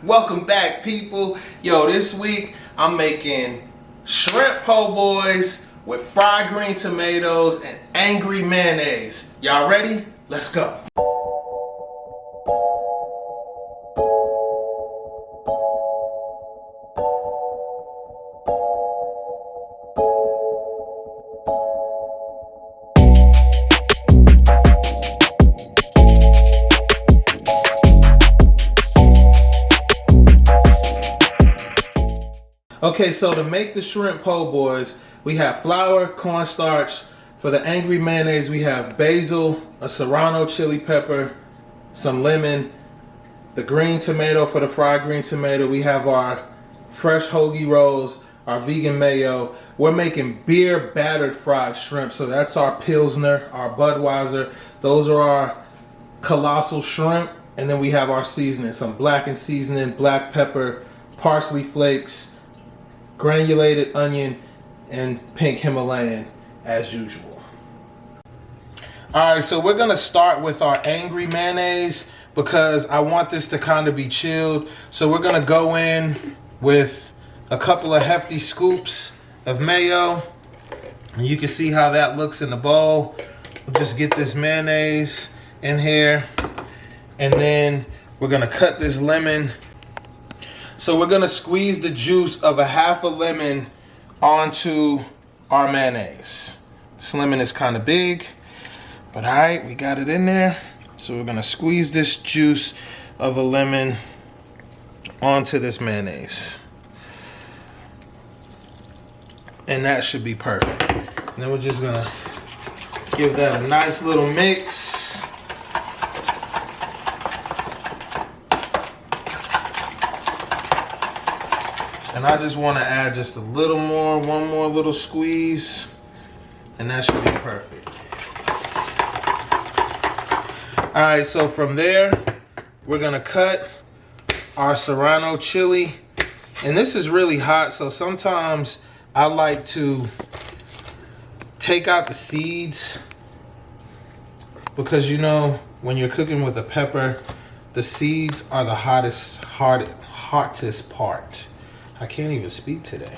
Welcome back, people. Yo, this week I'm making shrimp po' boys with fried green tomatoes and angry mayonnaise. Y'all ready? Let's go. Okay, so to make the shrimp po' boys, we have flour, cornstarch. For the angry mayonnaise, we have basil, a serrano chili pepper, some lemon, the green tomato for the fried green tomato. We have our fresh hoagie rolls, our vegan mayo. We're making beer battered fried shrimp, so that's our Pilsner, our Budweiser. Those are our colossal shrimp. And then we have our seasoning, some blackened seasoning, black pepper, parsley flakes, granulated onion, and pink Himalayan as usual. Alright, so we're gonna start with our angry mayonnaise because I want this to kind of be chilled. So we're gonna go in with a couple of hefty scoops of mayo. And you can see how that looks in the bowl. We'll just get this mayonnaise in here. And then we're gonna cut this lemon. So we're gonna squeeze the juice of a half a lemon onto our mayonnaise. This lemon is kind of big, but all right, we got it in there. So we're gonna squeeze this juice of a lemon onto this mayonnaise. And that should be perfect. And then we're just gonna give that a nice little mix. And I just want to add just a little more, one more little squeeze, and that should be perfect. All right, so from there, we're gonna cut our serrano chili. And this is really hot, so sometimes I like to take out the seeds because, you know, when you're cooking with a pepper, the seeds are the hottest part. I can't even speak today.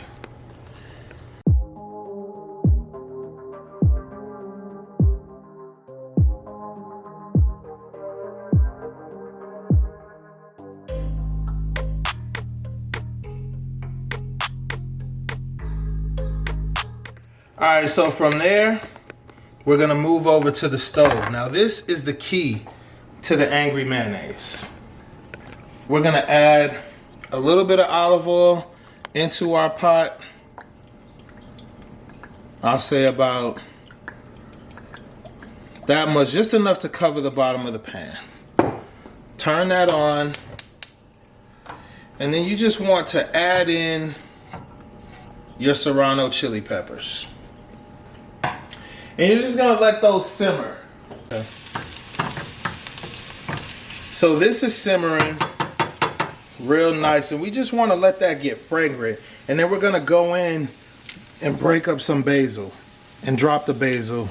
All right, so from there, we're gonna move over to the stove. Now this is the key to the angry mayonnaise. We're gonna add a little bit of olive oil into our pot. I'll say about that much, just enough to cover the bottom of the pan. Turn that on, and then you just want to add in your serrano chili peppers. And you're just gonna let those simmer. Okay. So this is simmering real nice, and we just want to let that get fragrant. And then we're gonna go in and break up some basil and drop the basil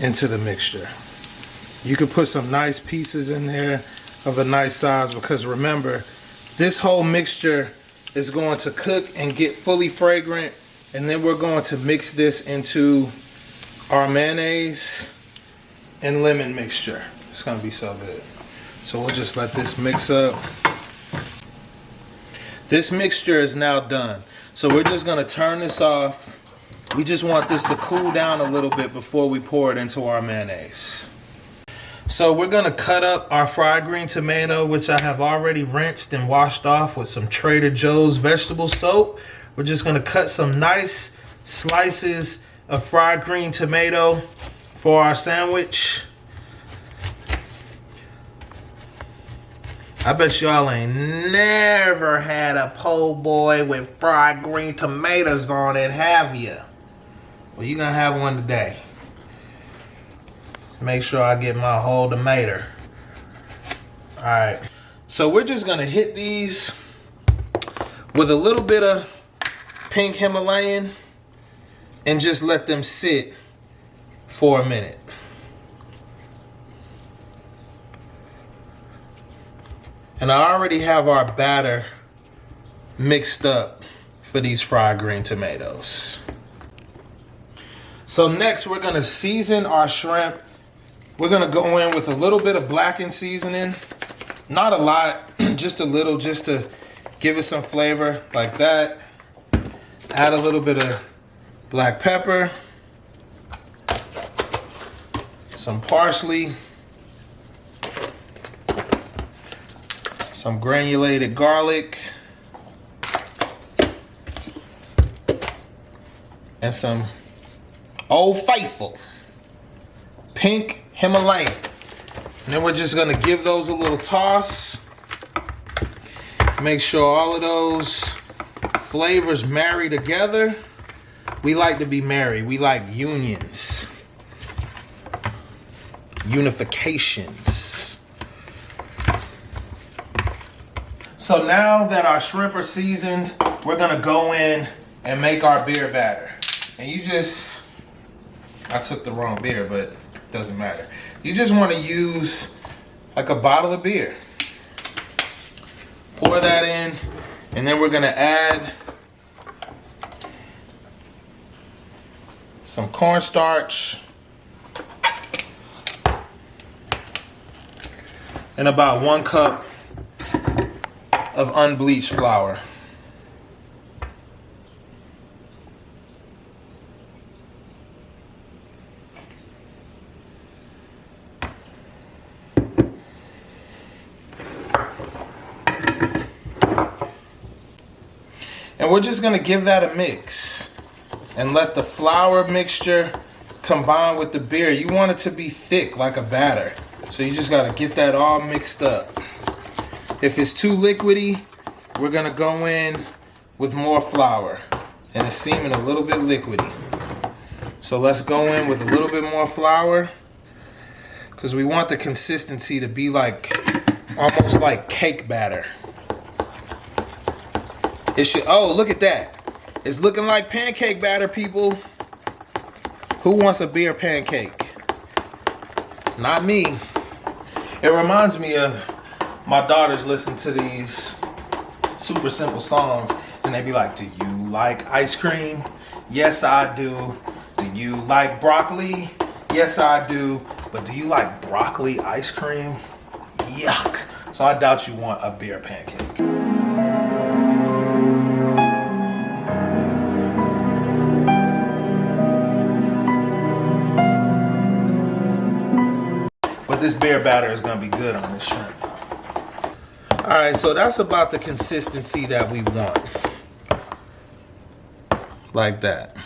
into the mixture. You could put some nice pieces in there of a nice size, because remember, this whole mixture is going to cook and get fully fragrant, and then we're going to mix this into our mayonnaise and lemon mixture. It's gonna be so good. So we'll just let this mix up. This mixture is now done. So we're just gonna turn this off. We just want this to cool down a little bit before we pour it into our mayonnaise. So we're gonna cut up our fried green tomato, which I have already rinsed and washed off with some Trader Joe's vegetable soap. We're just gonna cut some nice slices of fried green tomato for our sandwich. I bet y'all ain't never had a po' boy with fried green tomatoes on it, have you? Well, you're gonna have one today. Make sure I get my whole tomato. All right, so we're just gonna hit these with a little bit of pink Himalayan and just let them sit for a minute. And I already have our batter mixed up for these fried green tomatoes. So next we're gonna season our shrimp. We're gonna go in with a little bit of blackened seasoning. Not a lot, just a little, just to give it some flavor like that. Add a little bit of black pepper, some parsley, some granulated garlic, and some Old Faithful pink Himalayan. And then we're just gonna give those a little toss. Make sure all of those flavors marry together. We like to be married. We like unions. Unifications. So now that our shrimp are seasoned, we're gonna go in and make our beer batter. And you just, I took the wrong beer, but it doesn't matter. You just wanna use like a bottle of beer. Pour that in, and then we're gonna add some cornstarch and about 1 cup of unbleached flour. And we're just gonna give that a mix and let the flour mixture combine with the beer. You want it to be thick like a batter. So you just gotta get that all mixed up. If it's too liquidy, we're gonna go in with more flour. And it's seeming a little bit liquidy. So let's go in with a little bit more flour, because we want the consistency to be like, almost like cake batter. It should, oh, look at that. It's looking like pancake batter, people. Who wants a beer pancake? Not me. It reminds me of my daughters listen to these super simple songs and they be like, do you like ice cream? Yes, I do. Do you like broccoli? Yes, I do. But do you like broccoli ice cream? Yuck. So I doubt you want a beer pancake. But this beer batter is gonna be good on this shrimp. All right, so that's about the consistency that we want. Like that.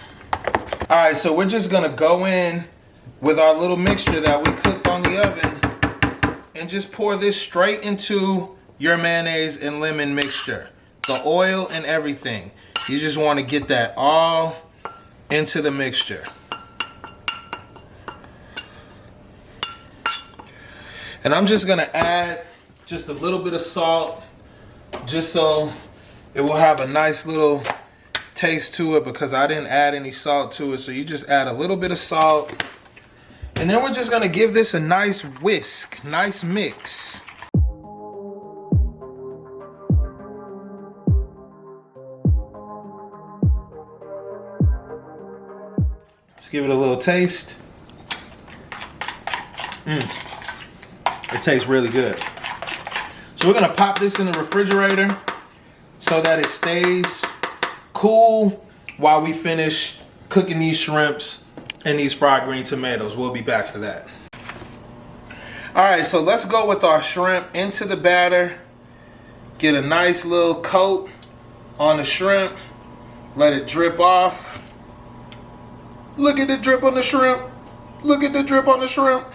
All right, so we're just gonna go in with our little mixture that we cooked on the oven and just pour this straight into your mayonnaise and lemon mixture. The oil and everything. You just wanna get that all into the mixture. And I'm just gonna add just a little bit of salt, just so it will have a nice little taste to it, because I didn't add any salt to it. So you just add a little bit of salt. And then we're just gonna give this a nice whisk, nice mix. Let's give it a little taste. It tastes really good. So we're gonna pop this in the refrigerator so that it stays cool while we finish cooking these shrimps and these fried green tomatoes. We'll be back for that. All right, so let's go with our shrimp into the batter. Get a nice little coat on the shrimp. Let it drip off. Look at the drip on the shrimp. Look at the drip on the shrimp.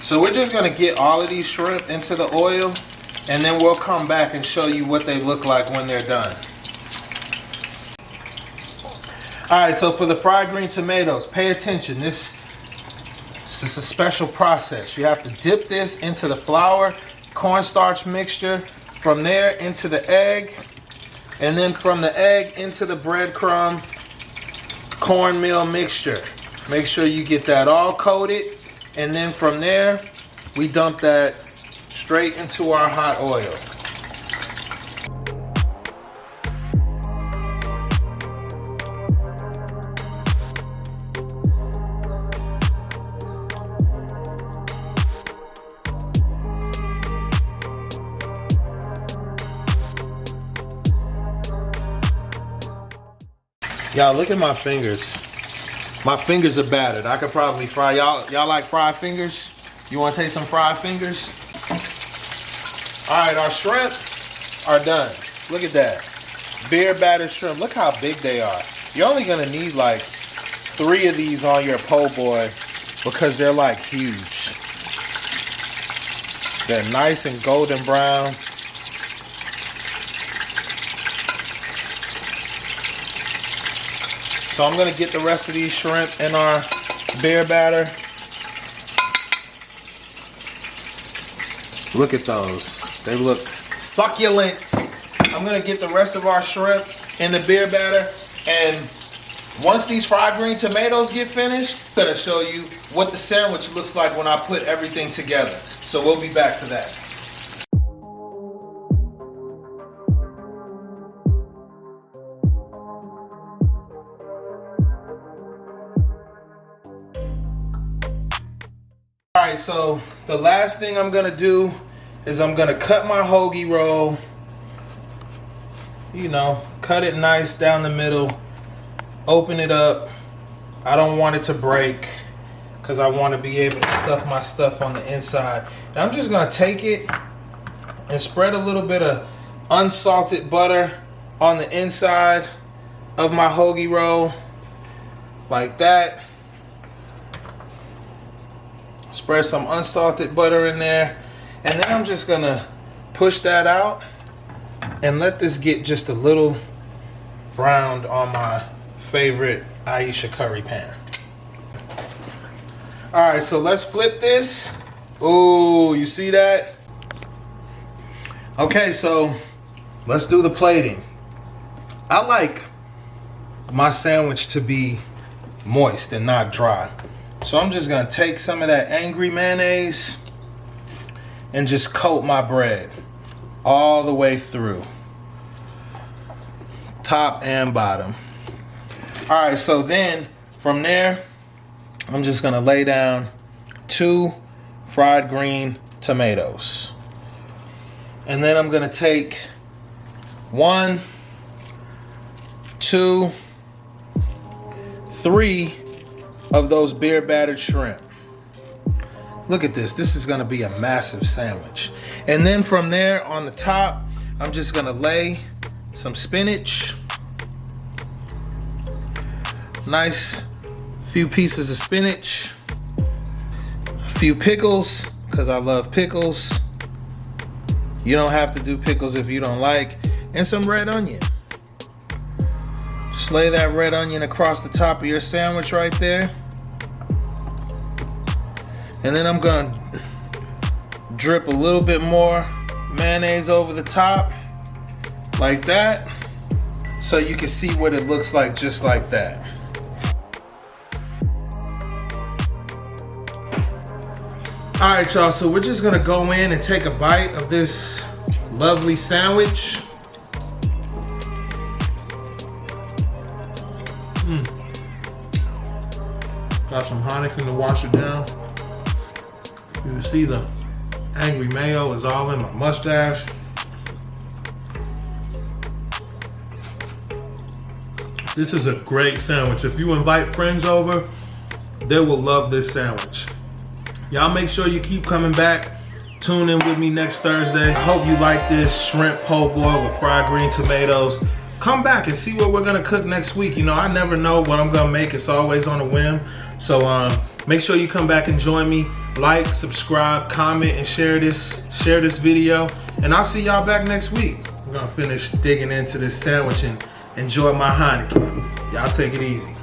So we're just gonna get all of these shrimp into the oil, and then we'll come back and show you what they look like when they're done. All right, so for the fried green tomatoes, pay attention. This is a special process. You have to dip this into the flour, cornstarch mixture, from there into the egg, And then from the egg into the breadcrumb cornmeal mixture. Make sure you get that all coated. And then from there, we dump that straight into our hot oil. Y'all, look at my fingers. My fingers are battered. I could probably fry. Y'all like fried fingers? You want to taste some fried fingers? All right, our shrimp are done. Look at that. Beer battered shrimp. Look how big they are. You're only gonna need like 3 of these on your po' boy because they're like huge. They're nice and golden brown. So I'm gonna get the rest of these shrimp in our beer batter. Look at those. They look succulent. I'm gonna get the rest of our shrimp in the beer batter. And once these fried green tomatoes get finished, I'm gonna show you what the sandwich looks like when I put everything together. So we'll be back for that. All right, so the last thing I'm gonna do is I'm gonna cut my hoagie roll. You know, cut it nice down the middle, open it up. I don't want it to break because I want to be able to stuff my stuff on the inside. And I'm just gonna take it and spread a little bit of unsalted butter on the inside of my hoagie roll, like that. Spread some unsalted butter in there, and then I'm just gonna push that out and let this get just a little browned on my favorite Aisha curry pan. All right, so let's flip this. Ooh, you see that? Okay, so let's do the plating. I like my sandwich to be moist and not dry. So I'm just gonna take some of that angry mayonnaise and just coat my bread all the way through, top and bottom. All right, so then from there, I'm just gonna lay down 2 fried green tomatoes. And then I'm gonna take 1, 2, 3 of those beer battered shrimp. Look at this. This is gonna be a massive sandwich. And then from there on the top, I'm just gonna lay some spinach. Nice few pieces of spinach. A few pickles, because I love pickles. You don't have to do pickles if you don't like. And some red onion. Just lay that red onion across the top of your sandwich right there. And then I'm gonna drip a little bit more mayonnaise over the top, like that, so you can see what it looks like just like that. All right, y'all, so we're just gonna go in and take a bite of this lovely sandwich. Got some Heineken to wash it down. You see the angry mayo is all in my mustache. This is a great sandwich. If you invite friends over, they will love this sandwich. Y'all make sure you keep coming back. Tune in with me next Thursday. I hope you like this shrimp po' boy with fried green tomatoes. Come back and see what we're gonna cook next week. You know, I never know what I'm gonna make. It's always on a whim. So make sure you come back and join me. Like, subscribe, comment, and share this video. And I'll see y'all back next week. We're gonna finish digging into this sandwich and enjoy my Heineken. Y'all take it easy.